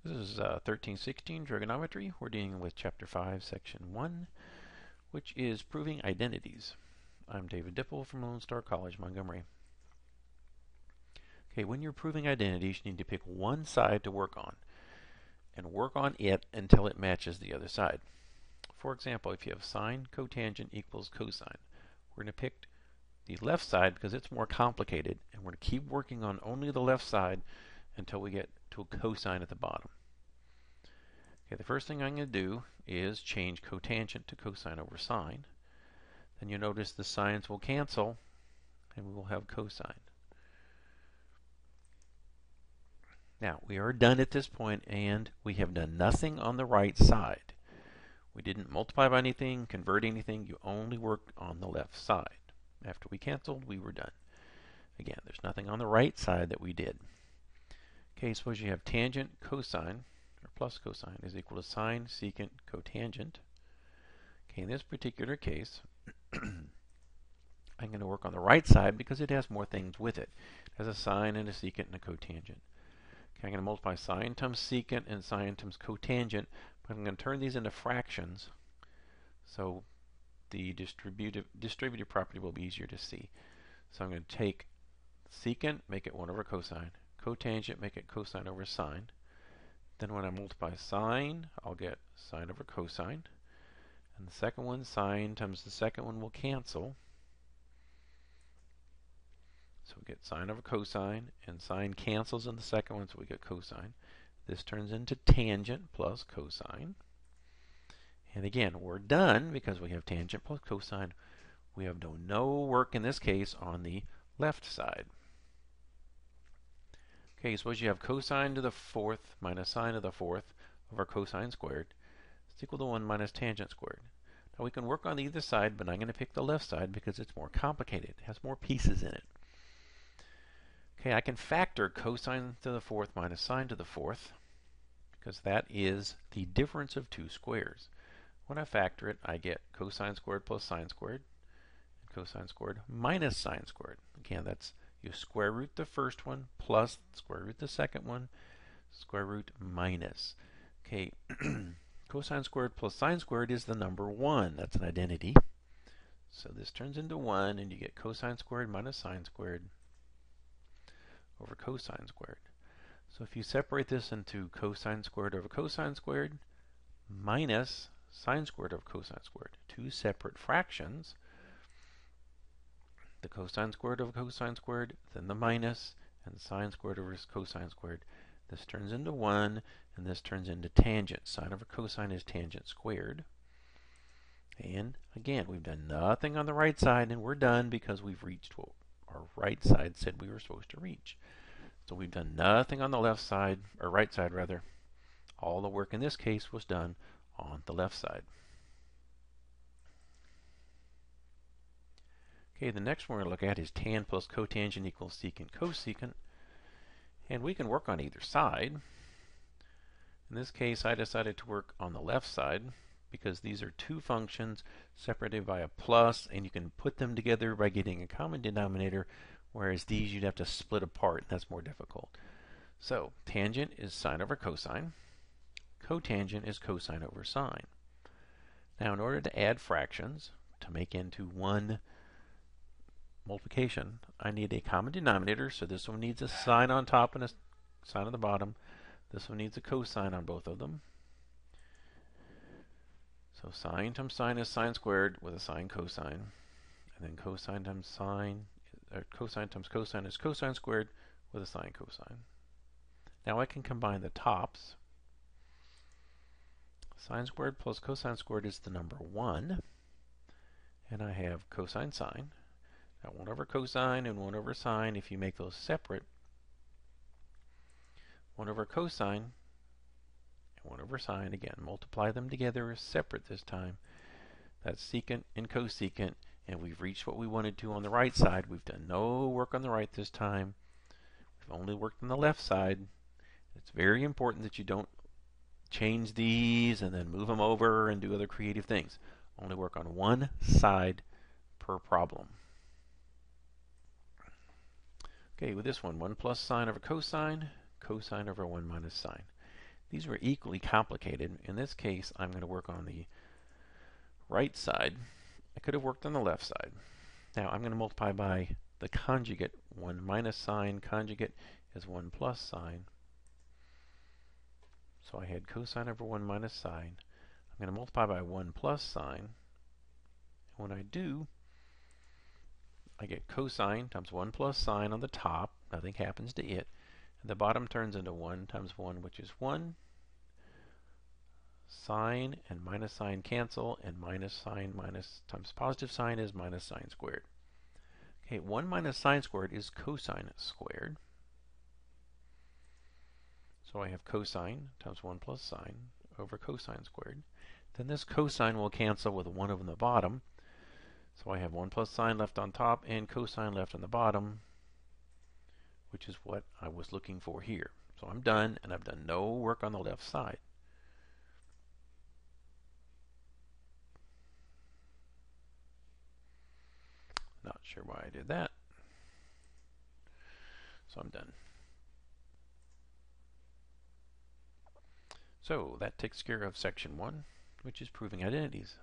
This is 1316 Trigonometry. We're dealing with Chapter 5, Section 1, which is proving identities. I'm David Dipple from Lone Star College, Montgomery. Okay, when you're proving identities, you need to pick one side to work on, and work on it until it matches the other side. For example, if you have sine cotangent equals cosine, we're going to pick the left side because it's more complicated, and we're going to keep working on only the left side until we get to a cosine at the bottom. Okay, the first thing I'm going to do is change cotangent to cosine over sine. Then you'll notice the sines will cancel, and we will have cosine. Now, we are done at this point, and we have done nothing on the right side. We didn't multiply by anything, convert anything. You only worked on the left side. After we canceled, we were done. Again, there's nothing on the right side that we did. Okay, suppose you have tangent cosine, or plus cosine, is equal to sine secant cotangent. Okay, in this particular case, I'm going to work on the right side because it has more things with it. It has a sine and a secant and a cotangent. Okay, I'm going to multiply sine times secant and sine times cotangent, but I'm going to turn these into fractions, so the distributive property will be easier to see. So I'm going to take secant, make it 1 over cosine. Cotangent, make it cosine over sine. Then when I multiply sine, I'll get sine over cosine. And the second one, sine times the second one will cancel. So we get sine over cosine, and sine cancels in the second one, so we get cosine. This turns into tangent plus cosine. And again, we're done because we have tangent plus cosine. We have done no work in this case on the left side. Okay, suppose you have cosine to the fourth minus sine to the fourth over cosine squared. It's equal to 1 minus tangent squared. Now we can work on either side, but I'm going to pick the left side because it's more complicated. It has more pieces in it. Okay, I can factor cosine to the fourth minus sine to the fourth because that is the difference of two squares. When I factor it, I get cosine squared plus sine squared, and cosine squared minus sine squared. Again, that's you square root the first one plus square root the second one, square root minus. Okay, cosine squared plus sine squared is the number 1. That's an identity. So this turns into 1, and you get cosine squared minus sine squared over cosine squared. So if you separate this into cosine squared over cosine squared minus sine squared over cosine squared, two separate fractions, the cosine squared over cosine squared, then the minus, and sine squared over cosine squared. This turns into 1, and this turns into tangent. Sine over cosine is tangent squared. And again, we've done nothing on the right side, and we're done because we've reached what our right side said we were supposed to reach. So we've done nothing on the left side, or right side rather. All the work in this case was done on the left side. Okay, the next one we're going to look at is tan plus cotangent equals secant cosecant. And we can work on either side. In this case, I decided to work on the left side because these are two functions separated by a plus, and you can put them together by getting a common denominator, whereas these you'd have to split apart, and that's more difficult. So, tangent is sine over cosine. Cotangent is cosine over sine. Now, in order to add fractions to make into one multiplication, I need a common denominator, so this one needs a sine on top and a sine on the bottom. This one needs a cosine on both of them. So sine times sine is sine squared with a sine cosine. And then cosine times sine, or cosine times cosine is cosine squared with a sine cosine. Now I can combine the tops. Sine squared plus cosine squared is the number 1. And I have cosine sine. Now 1 over cosine and 1 over sine, if you make those separate, 1 over cosine and 1 over sine, again, multiply them together as separate this time. That's secant and cosecant, and we've reached what we wanted to on the right side. We've done no work on the right this time. We've only worked on the left side. It's very important that you don't change these and then move them over and do other creative things. Only work on one side per problem. Okay, with this one, 1 plus sine over cosine, cosine over 1 minus sine. These were equally complicated. In this case, I'm going to work on the right side. I could have worked on the left side. Now I'm going to multiply by the conjugate. 1 minus sign conjugate is 1 plus sign. So I had cosine over 1 minus sign. I'm going to multiply by 1 plus sign. And when I do, I get cosine times 1 plus sign on the top. Nothing happens to it. And the bottom turns into 1 times 1, which is 1. Sine and minus sign cancel, and minus sign minus times positive sign is minus sine squared. Okay, 1 minus sine squared is cosine squared. So I have cosine times 1 plus sine over cosine squared. Then this cosine will cancel with 1 over the bottom. So I have 1 plus sine left on top and cosine left on the bottom, which is what I was looking for here. So I'm done, and I've done no work on the left side. Not sure why I did that. So I'm done. So that takes care of section 1, which is proving identities.